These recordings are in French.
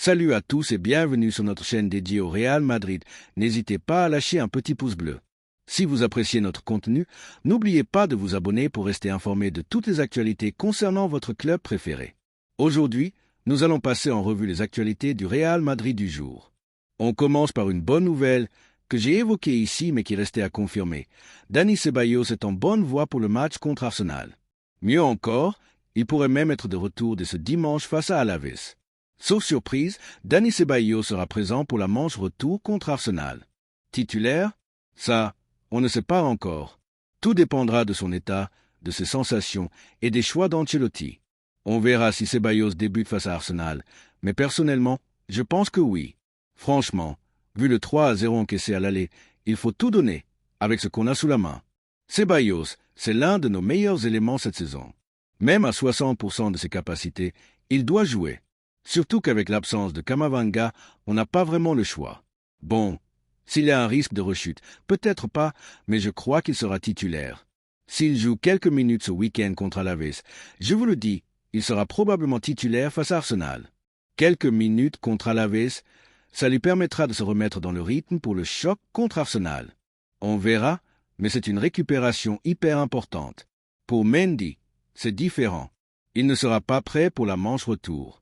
Salut à tous et bienvenue sur notre chaîne dédiée au Real Madrid. N'hésitez pas à lâcher un petit pouce bleu. Si vous appréciez notre contenu, n'oubliez pas de vous abonner pour rester informé de toutes les actualités concernant votre club préféré. Aujourd'hui, nous allons passer en revue les actualités du Real Madrid du jour. On commence par une bonne nouvelle que j'ai évoquée ici mais qui restait à confirmer. Dani Ceballos est en bonne voie pour le match contre Arsenal. Mieux encore, il pourrait même être de retour dès ce dimanche face à Alaves. Sauf surprise, Dani Ceballos sera présent pour la manche retour contre Arsenal. Titulaire? Ça, on ne sait pas encore. Tout dépendra de son état, de ses sensations et des choix d'Ancelotti. On verra si Ceballos débute face à Arsenal, mais personnellement, je pense que oui. Franchement, vu le 3-0 encaissé à l'aller, il faut tout donner, avec ce qu'on a sous la main. Ceballos, c'est l'un de nos meilleurs éléments cette saison. Même à 60% de ses capacités, il doit jouer. Surtout qu'avec l'absence de Camavinga, on n'a pas vraiment le choix. Bon, s'il y a un risque de rechute, peut-être pas, mais je crois qu'il sera titulaire. S'il joue quelques minutes ce week-end contre Alaves, je vous le dis, il sera probablement titulaire face à Arsenal. Quelques minutes contre Alaves, ça lui permettra de se remettre dans le rythme pour le choc contre Arsenal. On verra, mais c'est une récupération hyper importante. Pour Mendy, c'est différent. Il ne sera pas prêt pour la manche retour.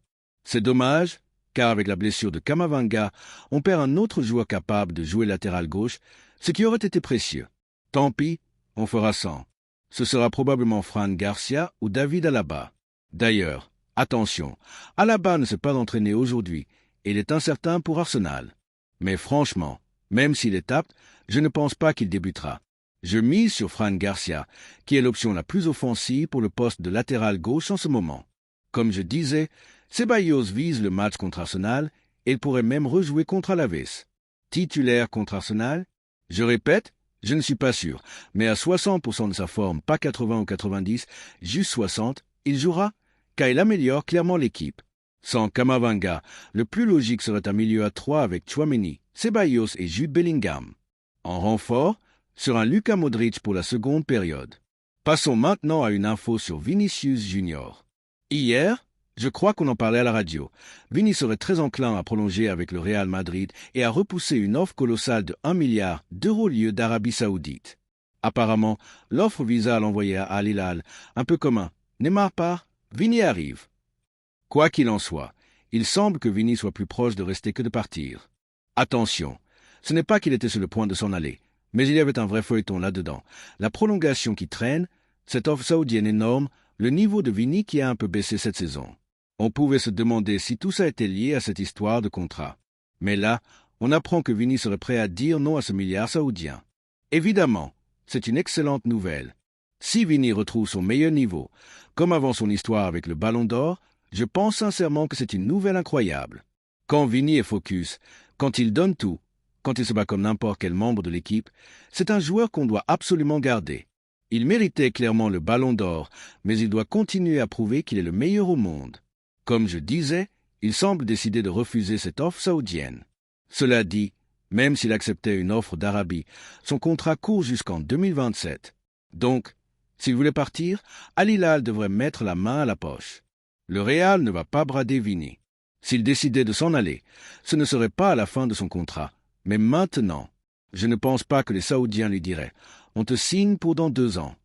C'est dommage, car avec la blessure de Camavinga, on perd un autre joueur capable de jouer latéral gauche, ce qui aurait été précieux. Tant pis, on fera sans. Ce sera probablement Fran Garcia ou David Alaba. D'ailleurs, attention, Alaba ne s'est pas entraîné aujourd'hui et il est incertain pour Arsenal. Mais franchement, même s'il est apte, je ne pense pas qu'il débutera. Je mise sur Fran Garcia, qui est l'option la plus offensive pour le poste de latéral gauche en ce moment. Comme je disais, Ceballos vise le match contre Arsenal et il pourrait même rejouer contre Alaves. Titulaire contre Arsenal? Je répète, je ne suis pas sûr, mais à 60% de sa forme, pas 80 ou 90, juste 60, il jouera, car il améliore clairement l'équipe. Sans Camavinga, le plus logique serait un milieu à 3 avec Tchouaméni, Ceballos et Jude Bellingham. En renfort, sur un Luka Modric pour la seconde période. Passons maintenant à une info sur Vinicius Junior. Hier, je crois qu'on en parlait à la radio. Vini serait très enclin à prolonger avec le Real Madrid et à repousser une offre colossale de 1 milliard d'euros lieu d'Arabie Saoudite. Apparemment, l'offre visa à l'envoyer à Al Hilal, un peu commun. Neymar part, Vini arrive. Quoi qu'il en soit, il semble que Vini soit plus proche de rester que de partir. Attention, ce n'est pas qu'il était sur le point de s'en aller, mais il y avait un vrai feuilleton là-dedans. La prolongation qui traîne, cette offre saoudienne énorme, le niveau de Vini qui a un peu baissé cette saison. On pouvait se demander si tout ça était lié à cette histoire de contrat. Mais là, on apprend que Vini serait prêt à dire non à ce milliard saoudien. Évidemment, c'est une excellente nouvelle. Si Vini retrouve son meilleur niveau, comme avant son histoire avec le Ballon d'Or, je pense sincèrement que c'est une nouvelle incroyable. Quand Vini est focus, quand il donne tout, quand il se bat comme n'importe quel membre de l'équipe, c'est un joueur qu'on doit absolument garder. Il méritait clairement le Ballon d'Or, mais il doit continuer à prouver qu'il est le meilleur au monde. Comme je disais, il semble décider de refuser cette offre saoudienne. Cela dit, même s'il acceptait une offre d'Arabie, son contrat court jusqu'en 2027. Donc, s'il voulait partir, Al Hilal devrait mettre la main à la poche. Le Real ne va pas brader Vini. S'il décidait de s'en aller, ce ne serait pas à la fin de son contrat, mais maintenant. Je ne pense pas que les Saoudiens lui diraient « On te signe pour dans 2 ans ».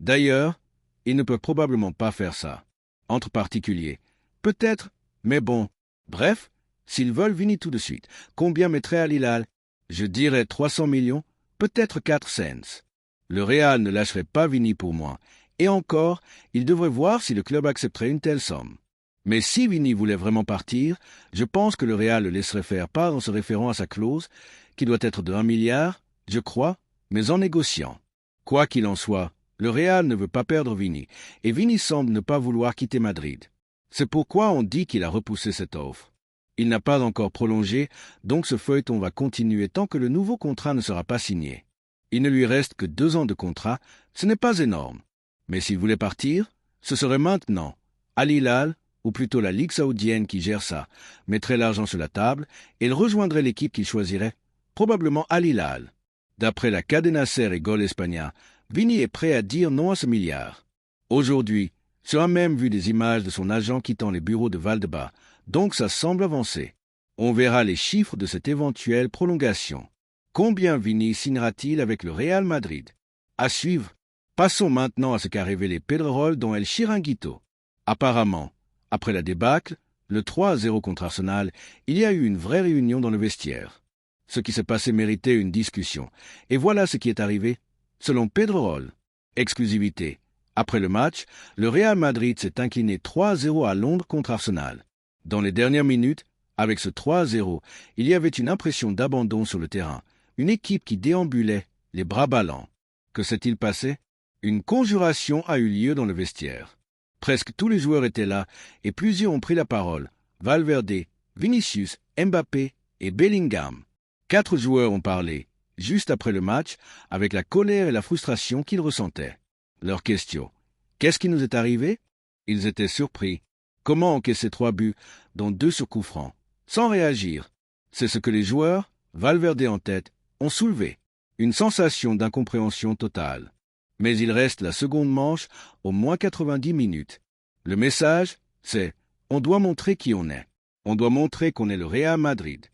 D'ailleurs, ils ne peuvent probablement pas faire ça. Entre particuliers. Peut-être, mais bon. Bref, s'ils veulent Vini tout de suite, combien mettrait Al Hilal? Je dirais 300 millions, peut-être 4 cents. Le Real ne lâcherait pas Vini pour moi. Et encore, il devrait voir si le club accepterait une telle somme. Mais si Vini voulait vraiment partir, je pense que le Real le laisserait faire part en se référant à sa clause, qui doit être de 1 milliard, je crois, mais en négociant. Quoi qu'il en soit, le Real ne veut pas perdre Vini, et Vini semble ne pas vouloir quitter Madrid. C'est pourquoi on dit qu'il a repoussé cette offre. Il n'a pas encore prolongé, donc ce feuilleton va continuer tant que le nouveau contrat ne sera pas signé. Il ne lui reste que 2 ans de contrat, ce n'est pas énorme. Mais s'il voulait partir, ce serait maintenant. Al Hilal, ou plutôt la Ligue saoudienne qui gère ça, mettrait l'argent sur la table et il rejoindrait l'équipe qu'il choisirait, probablement Al Hilal. D'après la Cadena Ser et Gol España, Vini est prêt à dire non à ce milliard. Aujourd'hui, tu as même vu des images de son agent quittant les bureaux de Valdebebas, donc ça semble avancer. On verra les chiffres de cette éventuelle prolongation. Combien Vini signera-t-il avec le Real Madrid? À suivre. Passons maintenant à ce qu'a révélé Pedrerol dans El Chiringuito. Apparemment, après la débâcle, le 3-0 contre Arsenal, il y a eu une vraie réunion dans le vestiaire. Ce qui s'est passé méritait une discussion. Et voilà ce qui est arrivé. Selon Pedrerol, exclusivité. Après le match, le Real Madrid s'est incliné 3-0 à Londres contre Arsenal. Dans les dernières minutes, avec ce 3-0, il y avait une impression d'abandon sur le terrain. Une équipe qui déambulait, les bras ballants. Que s'est-il passé? Une conjuration a eu lieu dans le vestiaire. Presque tous les joueurs étaient là et plusieurs ont pris la parole. Valverde, Vinicius, Mbappé et Bellingham. 4 joueurs ont parlé, juste après le match, avec la colère et la frustration qu'ils ressentaient. Leur question: qu'est-ce qui nous est arrivé? Ils étaient surpris. Comment encaisser 3 buts, dont 2 sur coup franc, sans réagir? C'est ce que les joueurs, Valverde en tête, ont soulevé. Une sensation d'incompréhension totale. Mais il reste la seconde manche au moins 90 minutes. Le message, c'est: on doit montrer qui on est. On doit montrer qu'on est le Real Madrid.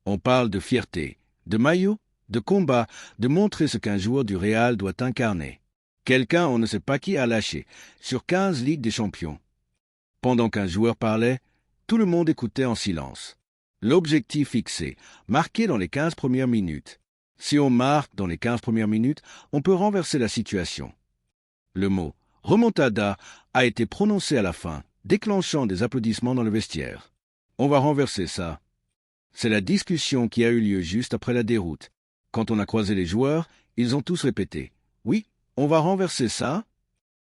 On parle de fierté, de maillot, de combat, de montrer ce qu'un joueur du Real doit incarner. Quelqu'un, on ne sait pas qui, a lâché, sur 15 Ligues des Champions. Pendant qu'un joueur parlait, tout le monde écoutait en silence. L'objectif fixé, marqué dans les 15 premières minutes. Si on marque dans les 15 premières minutes, on peut renverser la situation. Le mot « remontada » a été prononcé à la fin, déclenchant des applaudissements dans le vestiaire. On va renverser ça. C'est la discussion qui a eu lieu juste après la déroute. Quand on a croisé les joueurs, ils ont tous répété « Oui, on va renverser ça ».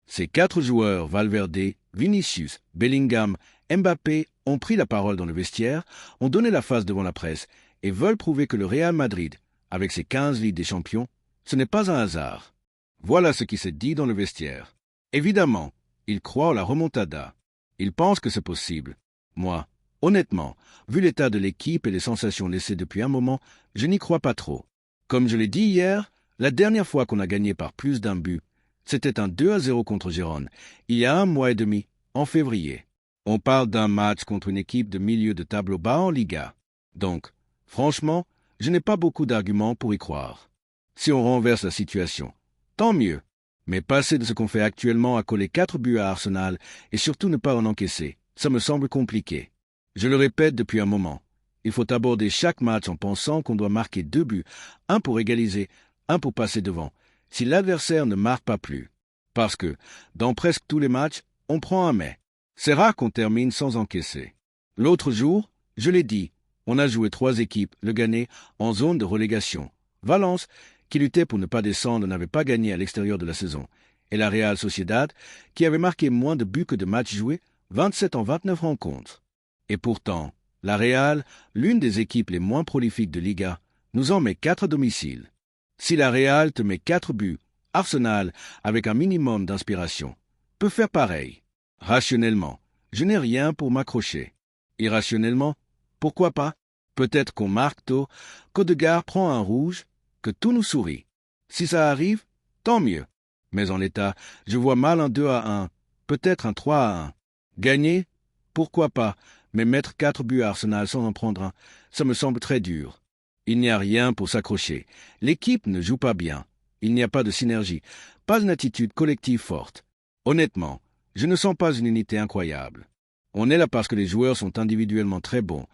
Ces 4 joueurs, Valverde, Vinicius, Bellingham, Mbappé, ont pris la parole dans le vestiaire, ont donné la face devant la presse et veulent prouver que le Real Madrid, avec ses 15 Ligues des Champions, ce n'est pas un hasard. Voilà ce qui s'est dit dans le vestiaire. Évidemment, ils croient à la remontada. Ils pensent que c'est possible. Moi, honnêtement, vu l'état de l'équipe et les sensations laissées depuis un moment, je n'y crois pas trop. Comme je l'ai dit hier, la dernière fois qu'on a gagné par plus d'un but, c'était un 2-0 contre Gérone, il y a 1 mois et demi, en février. On parle d'un match contre une équipe de milieu de tableau bas en Liga. Donc, franchement, je n'ai pas beaucoup d'arguments pour y croire. Si on renverse la situation, tant mieux. Mais passer de ce qu'on fait actuellement à coller 4 buts à Arsenal et surtout ne pas en encaisser, ça me semble compliqué. Je le répète depuis un moment. Il faut aborder chaque match en pensant qu'on doit marquer 2 buts, un pour égaliser, un pour passer devant, si l'adversaire ne marque pas plus. Parce que, dans presque tous les matchs, on prend un mais. C'est rare qu'on termine sans encaisser. L'autre jour, je l'ai dit, on a joué 3 équipes, le Ghané, en zone de relégation. Valence, qui luttait pour ne pas descendre, n'avait pas gagné à l'extérieur de la saison. Et la Real Sociedad, qui avait marqué moins de buts que de matchs joués, 27 en 29 rencontres. Et pourtant, la Real, l'une des équipes les moins prolifiques de Liga, nous en met 4 à domicile. Si la Real te met 4 buts, Arsenal, avec un minimum d'inspiration, peut faire pareil. Rationnellement, je n'ai rien pour m'accrocher. Irrationnellement, pourquoi pas? Peut-être qu'on marque tôt, qu'Odegaard prend un rouge, que tout nous sourit. Si ça arrive, tant mieux. Mais en l'état, je vois mal un 2-1, peut-être un 3-1. Gagner? Pourquoi pas, mais mettre 4 buts à Arsenal sans en prendre un, ça me semble très dur. Il n'y a rien pour s'accrocher. L'équipe ne joue pas bien. Il n'y a pas de synergie, pas une attitude collective forte. Honnêtement, je ne sens pas une unité incroyable. On est là parce que les joueurs sont individuellement très bons,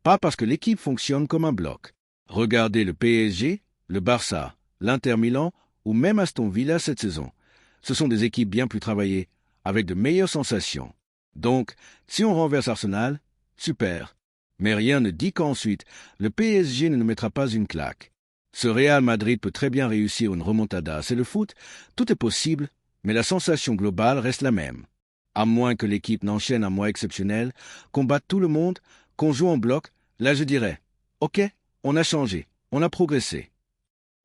pas parce que l'équipe fonctionne comme un bloc. Regardez le PSG, le Barça, l'Inter Milan ou même Aston Villa cette saison. Ce sont des équipes bien plus travaillées, avec de meilleures sensations. Donc, si on renverse Arsenal, super. Mais rien ne dit qu'ensuite, le PSG ne nous mettra pas une claque. Ce Real Madrid peut très bien réussir une remontada. C'est le foot, tout est possible, mais la sensation globale reste la même. À moins que l'équipe n'enchaîne un mois exceptionnel, qu'on batte tout le monde, qu'on joue en bloc, là je dirais « Ok, on a changé, on a progressé ».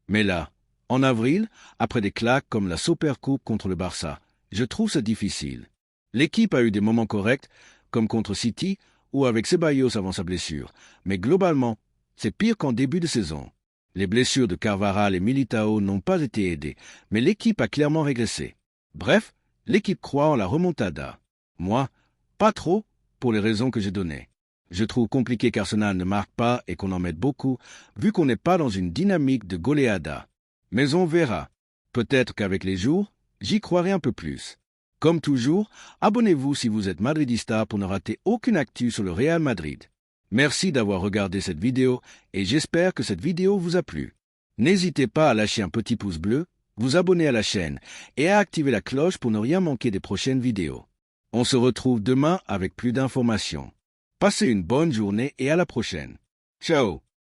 Mais là, en avril, après des claques comme la Supercoupe contre le Barça, je trouve ça difficile. L'équipe a eu des moments corrects, comme contre City ou avec Ceballos avant sa blessure, mais globalement, c'est pire qu'en début de saison. Les blessures de Carvajal et Militao n'ont pas été aidées, mais l'équipe a clairement régressé. Bref, l'équipe croit en la remontada. Moi, pas trop, pour les raisons que j'ai données. Je trouve compliqué qu'Arsenal ne marque pas et qu'on en mette beaucoup, vu qu'on n'est pas dans une dynamique de goleada. Mais on verra. Peut-être qu'avec les jours, j'y croirai un peu plus. Comme toujours, abonnez-vous si vous êtes madridista pour ne rater aucune actu sur le Real Madrid. Merci d'avoir regardé cette vidéo et j'espère que cette vidéo vous a plu. N'hésitez pas à lâcher un petit pouce bleu, vous abonner à la chaîne et à activer la cloche pour ne rien manquer des prochaines vidéos. On se retrouve demain avec plus d'informations. Passez une bonne journée et à la prochaine. Ciao!